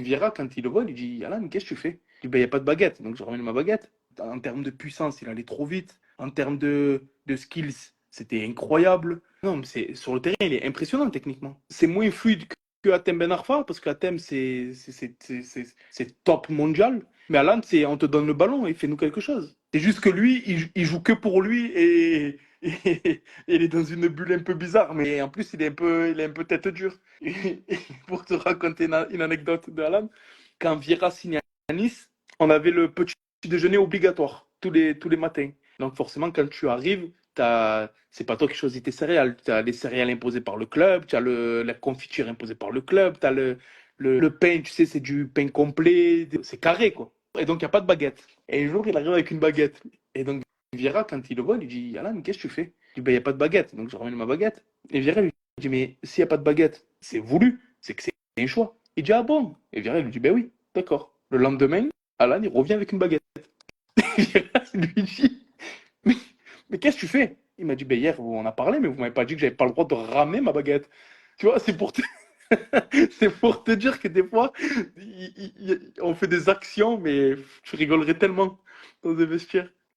Vieira, quand il le voit, il lui dit Alan, qu'est-ce que tu fais? Il dit ben, il n'y a pas de baguette. Donc je ramène ma baguette. En termes de puissance, il allait trop vite. En termes de skills, c'était incroyable. Non, mais sur le terrain, il est impressionnant techniquement. C'est moins fluide que Hatem Ben Arfa, parce que Hatem, c'est top mondial. Mais Alan, c'est on te donne le ballon et fais-nous quelque chose. C'est juste que lui, il joue que pour lui et il est dans une bulle un peu bizarre. Mais en plus, il est un peu tête dure. Pour te raconter une anecdote de Alan, quand Vieira signe à Nice, on avait le petit déjeuner obligatoire tous les matins. Donc forcément, quand tu arrives, c'est pas toi qui choisis tes céréales. Tu as les céréales imposées par le club, tu as la confiture imposée par le club, tu as le pain, tu sais, c'est du pain complet, c'est carré, quoi. Et donc, il n'y a pas de baguette. Et un jour, il arrive avec une baguette. Et donc, Vieira, quand il le voit, il lui dit Alan, qu'est-ce que tu fais? Il dit ben, il n'y a pas de baguette. Donc, je ramène ma baguette. Et Vieira lui dit mais s'il n'y a pas de baguette, c'est voulu, c'est que c'est un choix. Il dit ah bon? Et Vieira lui dit ben oui, d'accord. Le lendemain, Alan, il revient avec une baguette. Il lui dit mais, mais qu'est-ce que tu fais? Il m'a dit ben hier, on a parlé, mais vous m'avez pas dit que j'avais pas le droit de ramener ma baguette. Tu vois, c'est pour te dire que des fois, on fait des actions, mais tu rigolerais tellement dans des vestiaires.